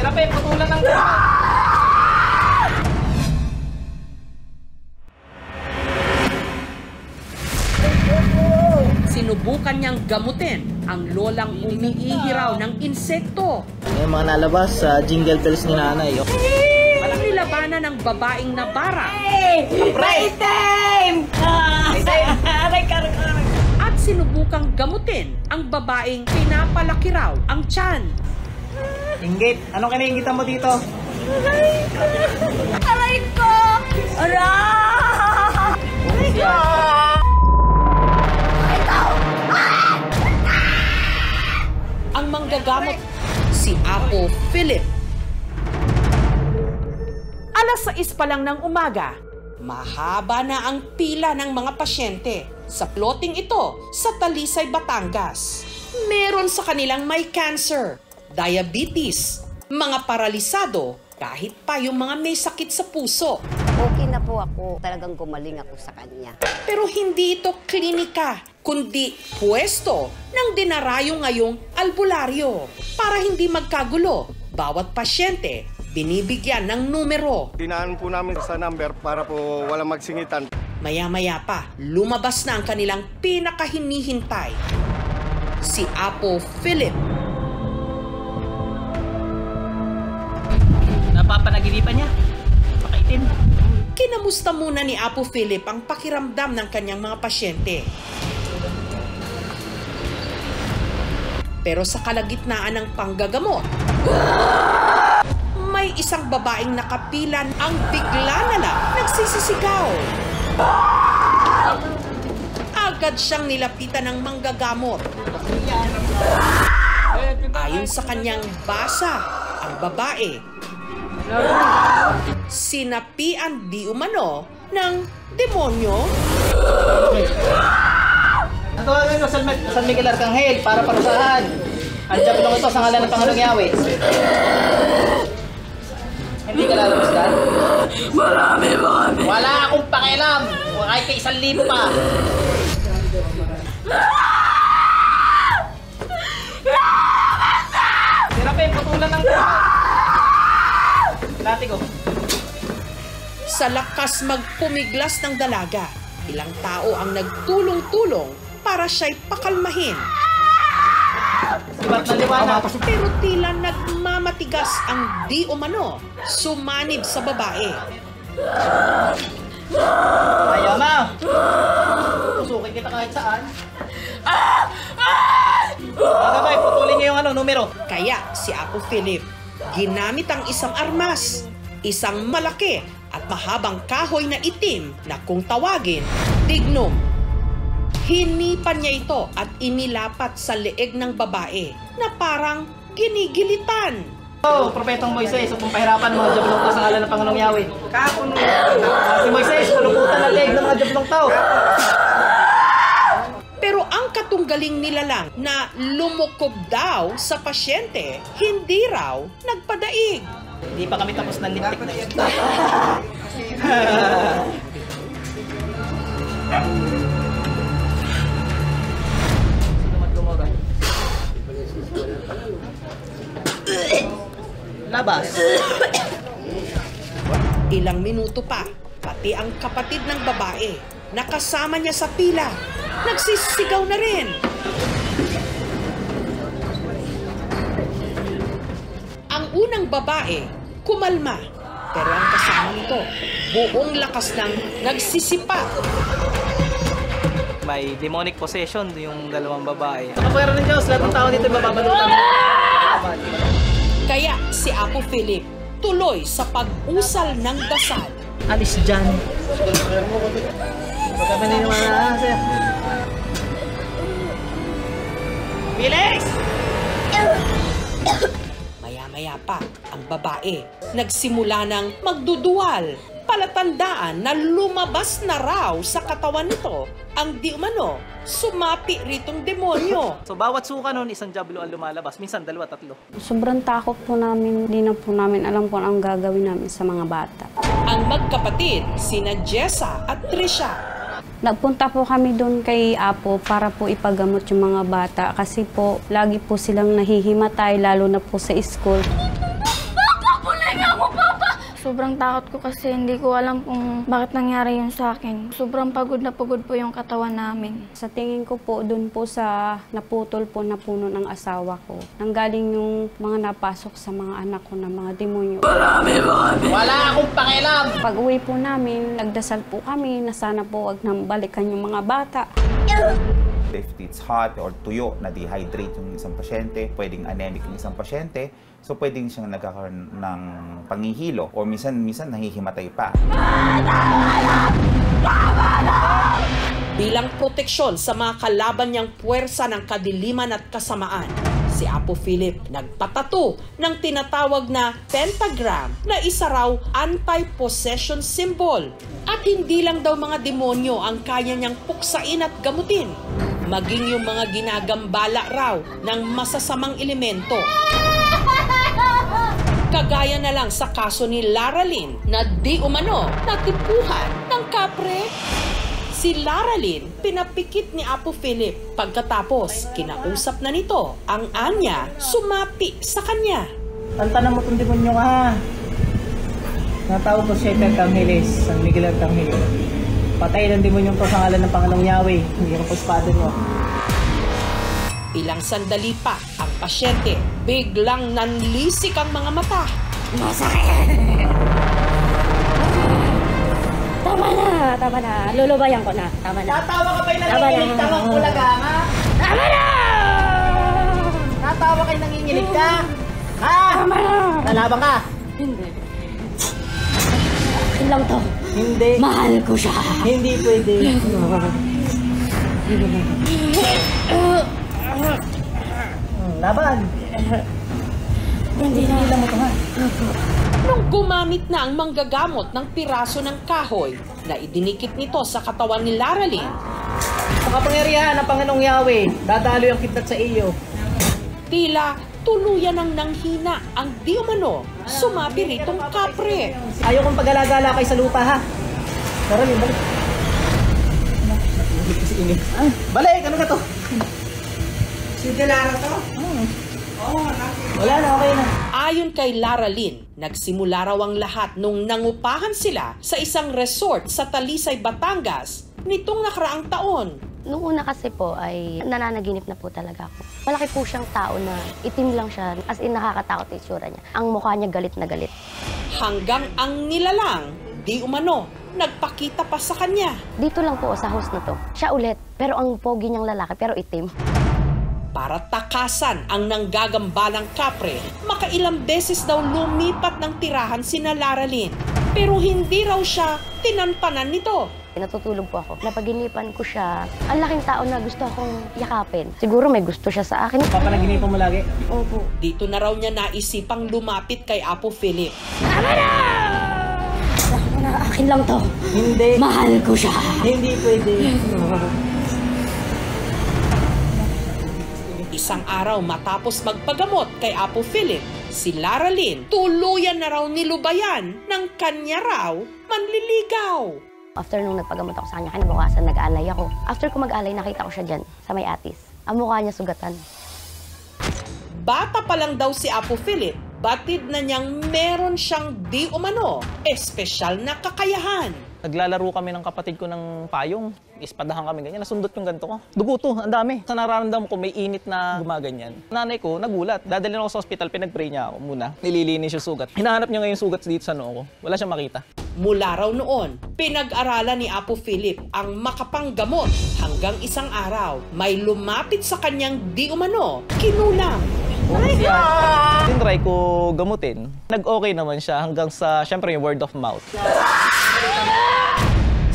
Sirapin, putulan ng Sinubukan niyang gamutin ang lolang umiihiraw ng insekto. Yung mga nalabas sa jingle bells ni nanay. Nilabanan ng babaeng nabara. At sinubukang gamutin ang babaeng pinapalaki raw ang tiyan. Inggit. Anong kinainggitan mo dito? Aray ko! Aray ko! Ang manggagamot, si Apo Philip. Alas 6 pa lang ng umaga, mahaba na ang pila ng mga pasyente sa plotting ito sa Talisay, Batangas. Meron sa kanilang may cancer, diabetes, mga paralisado, kahit pa yung mga may sakit sa puso. Okay na po ako. Talagang gumaling ako sa kanya. Pero hindi ito klinika, kundi pwesto ng dinarayo ngayong albularyo. Para hindi magkagulo, bawat pasyente binibigyan ng numero. Dinaan po namin sa number para po walang magsingitan. Maya-maya pa, lumabas na ang kanilang pinakahinihintay. Si Apo Philip. Napapanaginipan niya. Pakaitin. Kinamusta muna ni Apo Philip ang pakiramdam ng kanyang mga pasyente. Pero sa kalagitnaan ng panggagamot, may isang babaeng nakapilan ang bigla na lang nagsisisigaw. Agad siyang nilapitan ng manggagamot. Ayon sa kanyang basa, ang babae sinapian di umano ng demonyo. Natawagan ko San Miguel Arcangel para parusahan. Andiyan lang ito sa ngalan ng Panginoong Yahweh. Hindi ka lalabas ka? Marami. Wala akong pakialam. Kahit ka 1,000 pa. Sirapin, putulan ng Lati ko. Sa lakas magpumiglas ng dalaga, ilang tao ang nagtulong-tulong para siya'y pakalmahin. Sibat na liwanag. Pero tila nagmamatigas ang di umano sumanib sa babae. Ayaw ma. Tusukin kita kahit saan. Magabay, putulin niyo yung numero. Kaya si Apo Philip ginamit ang isang armas, isang malaki at mahabang kahoy na itim na kung tawagin, dignum. Hinipan niya ito at inilapat sa leeg ng babae na parang ginigilitan. Oh, Propetong Moises, kung pahirapan mga jablong tao sa ngalan ng Panginoong Yahweh. Si Moises, puluputan ng leeg ng mga jablong tao. Pero ang katunggaling nila lang na lumukob daw sa pasyente, hindi raw nagpadaig. Hindi pa kami tapos ng lintik na ito. Labas. Ilang minuto pa, pati ang kapatid ng babae na kasama niya sa pila, nagsisigaw na rin. Ang unang babae, kumalma. Pero ang kasama nito, buong lakas ng nagsisipa. May demonic possession yung dalawang babae. Sa kapwera ng Diyos, lahat ng tao dito mababalutan. Kaya si Apo Philip tuloy sa pag-usal ng dasal. Alis dyan. Pagkama na yung mga sir. Bilis! Maya-maya pa, ang babae nagsimula ng magdudual. Palatandaan na lumabas na raw sa katawan nito ang di umano sumapi ritong demonyo. So bawat suka nun, isang diablo ang lumalabas. Minsan 2, 3. Sobrang takot po namin. Hindi na po namin alam kung ang gagawin namin sa mga bata. Ang magkapatid, sina Jessa at Trisha. Nagpunta po kami doon kay Apo para po ipagamot yung mga bata kasi po lagi po silang nahihimatay lalo na po sa school. Sobrang takot ko kasi hindi ko alam kung bakit nangyari yun sa akin. Sobrang pagod na pagod po yung katawan namin. Sa tingin ko po, dun po sa naputol po na puno ng asawa ko, nanggaling yung mga napasok sa mga anak ko na mga demonyo. Wala akong pakialam! Pag uwi po namin, nagdasal po kami na sana po wag nang balikan yung mga bata. If it's hot or tuyo, na-dehydrate yung isang pasyente, pwedeng anemic yung isang pasyente, so pwedeng siyang nagkakaroon ng pangihilo o minsan nahihimatay pa. Bilang proteksyon sa mga kalaban niyang puwersa ng kadiliman at kasamaan, si Apo Philip nagpatato ng tinatawag na pentagram na isa raw anti-possession symbol. At hindi lang daw mga demonyo ang kaya niyang puksain at gamutin, maging yung mga ginagambala raw ng masasamang elemento. Kagaya na lang sa kaso ni Laralyn na di umano natipuhan ng kapre. Si Laralyn pinapikit ni Apo Philip, pagkatapos kinausap na nito ang anya sumapi sa kanya. Tantanan mo itong demonyo ka ha. Natawag ko siya Arcangheles, San Miguel Arcangel. Patay ng demonyo to sa ngalan ng Panginoong Yahweh. Hindi ka paspada mo. Ilang sandali pa ang pasyente, biglang nanlisik ang mga mata. Tama na. Lulubayan ko na. Tama na. Tatawa ka ba'y nanginginig ka mga kulaga, ha? Tama na! Tatawa kayo nanginginig ka? Ha? Tama na! Lalaban ka? Hindi. Akin lang to. Hindi. Mahal ko siya. Hindi pwede. Laban. Hindi na mo to ha. Nung gumamit na ang manggagamot ng piraso ng kahoy na idinikit nito sa katawan ni Laralyn, Sa kapangyarihan ng Panginoong Yahweh, dadalo yung kidlat sa iyo. tila tuluyan ng nanghina ang di umano sumabi ritong kapre. Ayaw kong pag-alagala kay sa lupa ha. Tara, balik. Natulog ko si Ingrid. Balik, ano ka to? Si Delara to? Wala na, okay na. Ayon kay Laralyn, nagsimula raw ang lahat nung nangupahan sila sa isang resort sa Talisay, Batangas nitong nakaraang taon. Noong una kasi po ay nananaginip na po talaga ako. Malaki po siyang tao na itim lang siya, as in nakakatakot yung itsura niya. Ang mukha niya galit na galit. Hanggang ang nilalang, di umano, nagpakita pa sa kanya. Dito lang po sa house na to. Siya ulit, pero ang pogi niyang lalaki, pero itim. Para takasan ang nanggagambalang kapre, makailang beses daw lumipat ng tirahan sina Laralyn. Pero hindi raw siya tinampanan nito. Natutulog po ako. Napaginipan ko siya. Ang laking tao na gusto akong yakapin. Siguro may gusto siya sa akin. Papanaginipan mo lagi? Opo. Dito na raw niya naisipang lumapit kay Apo Philip. Tama na! Akin lang to. Hindi. Mahal ko siya. Hindi pwede. Isang araw matapos magpagamot kay Apo Philip, si Laralyn tuluyan na raw nilubayan ng kanya raw manliligaw. After nung nagpagamot ako sa kanya, kinabukasan nag-alay ako. After ko mag-alay, nakita ko siya dyan, sa may atis. Ang mukha niya sugatan. Bata pa lang daw si Apo Philip, batid na niyang meron siyang di umano, espesyal na kakayahan. Naglalaro kami ng kapatid ko ng payong. Ispadahan kami ganyan. Nasundot yung ganito ko. Dugo to, ang dami. Sa nararamdaman ko, may init na gumaganyan. Nanay ko, nagulat. Dadalhin ako sa ospital, pinag-pray niya ako muna. Nililinis yung sugat. Hinahanap niya ngayon sugat dito sa noo ko. Wala siyang makita. Mula raw noon, pinag-aralan ni Apo Philip ang makapanggamot hanggang isang araw may lumapit sa kanyang di umano, kinulang. Tinry ko gamutin. Nag-okay naman siya hanggang sa, syempre, yung word of mouth.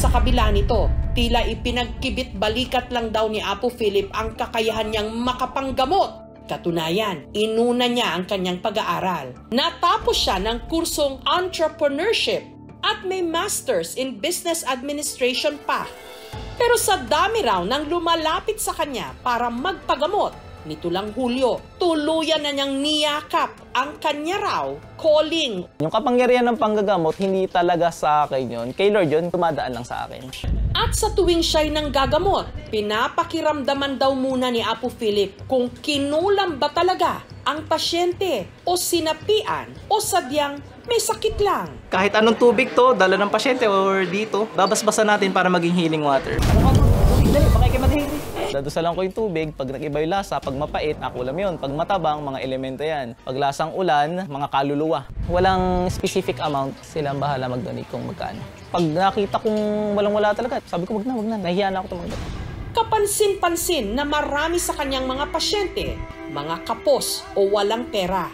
Sa kabila nito, tila ipinagkibit balikat lang daw ni Apo Philip ang kakayahan niyang makapanggamot. Katunayan, inuna niya ang kanyang pag-aaral. Natapos siya ng kursong entrepreneurship at may masters in business administration pa. Pero sa dami raw nang lumalapit sa kanya para magpagamot, nito lang Hulyo, tuluyan na niyang niyakap ang kanya raw calling. Yung kapangyarihan ng panggagamot, hindi talaga sa akin yun. Kay Lord yun, dumadaan lang sa akin. At sa tuwing siya'y nanggagamot, pinapakiramdaman daw muna ni Apo Philip kung kinulam ba talaga ang pasyente o sinapian o sadyang may sakit lang. Kahit anong tubig to, dala ng pasyente or dito, babasbasan natin para maging healing water. Dali, baka kayo madihili. Dadusalan ko yung tubig, pag nag-iba yung lasa, pag mapait, akulam yun. Pag matabang, mga elemento yan. Pag lasang ulan, mga kaluluwa. Walang specific amount, sila ang bahala mag-donate kung magkano. Pag nakita kong walang-wala talaga, sabi ko wag na. Nahiya na ako tumanggap. Kapansin-pansin na marami sa kanyang mga pasyente, mga kapos o walang pera.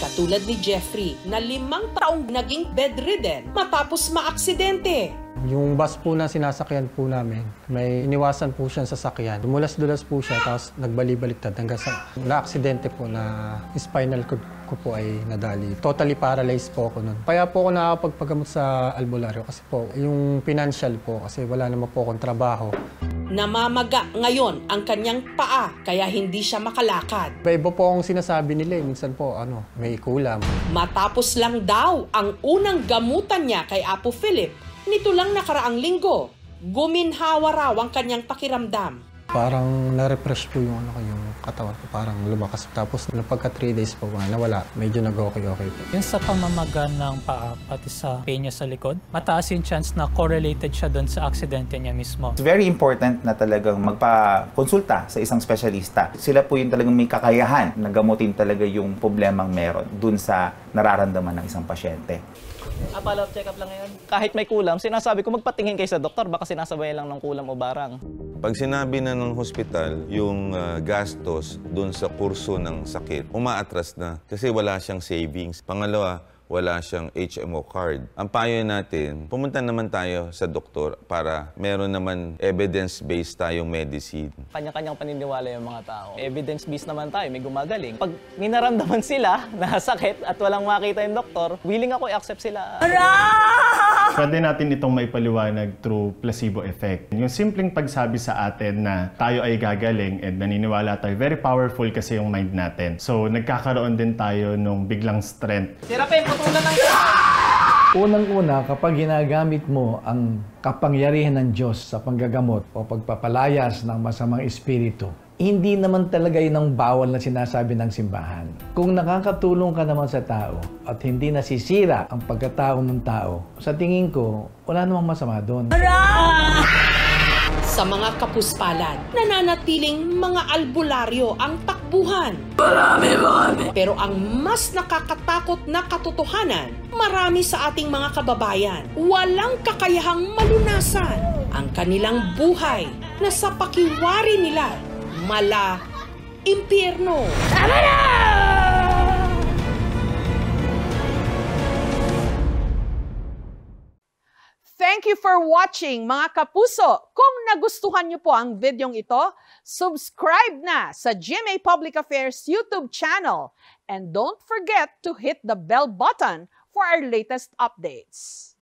Katulad ni Jeffrey na 5 taong naging bedridden matapos maaksidente. Yung bus po na sinasakyan po namin, may iniwasan po siya sa sasakyan. Dumulas-dulas po siya, tapos nagbali-baliktad hanggang sa na-aksidente po na spinal cord ko po ay nadali. Totally paralyzed po ako nun. Kaya po ako nakakapagpagamot sa albularyo kasi po yung financial po kasi wala naman po akong trabaho. Namamaga ngayon ang kanyang paa kaya hindi siya makalakad. Iba po akong sinasabi nila minsan po may kulam. Matapos lang daw ang unang gamutan niya kay Apo Philip, nito lang nakaraang linggo, guminhawa raw ang kanyang pakiramdam. Parang na-refresh po yung katawan ko, parang lumakas. Tapos pagka 3 days po nawala, medyo nag-okay po. Yung sa pamamaga ng paa, pati sa pain niya sa likod, mataas yung chance na correlated siya doon sa aksidente niya mismo. It's very important na talagang magpa-konsulta sa isang specialista. Sila po yung talagang may kakayahan na gamutin talaga yung problemang meron dun sa nararamdaman ng isang pasyente. Follow-up check-up lang ngayon. Kahit may kulam, sinasabi ko magpatingin kayo sa doktor, baka sinasabayan lang ng kulam o barang. Pag sinabi na ng hospital, yung gastos dun sa kurso ng sakit, umaatras na kasi wala siyang savings. Pangalawa, wala siyang HMO card. Ang payo natin, pumunta naman tayo sa doktor para meron naman evidence-based tayong medicine. Kanya-kanyang paniniwala yung mga tao. Evidence-based naman tayo, may gumagaling. Pag minaramdaman sila na sakit at walang makita yung doktor, willing ako i-accept sila. Pwede natin itong maipaliwanag through placebo effect. Yung simpleng pagsabi sa atin na tayo ay gagaling and naniniwala tayo, very powerful kasi yung mind natin. So, nagkakaroon din tayo nung biglang strength. Sirapin, putulan ng Unang-una, kapag ginagamit mo ang kapangyarihan ng Diyos sa panggagamot o pagpapalayas ng masamang espiritu, hindi naman talaga yun ang bawal na sinasabi ng simbahan. Kung nakakatulong ka naman sa tao at hindi nasisira ang pagkatao ng tao, sa tingin ko, wala namang masama doon. Sa mga kapuspalad, nananatiling mga albularyo ang takbuhan. Marami. Pero ang mas nakakatakot na katotohanan, marami sa ating mga kababayan walang kakayahang malunasan ang kanilang buhay na sa pakiwari nila mala impyerno. Tama na! Thank you for watching, mga kapuso. Kung nagustuhan niyo po ang videong ito, subscribe na sa GMA Public Affairs YouTube channel. And don't forget to hit the bell button for our latest updates.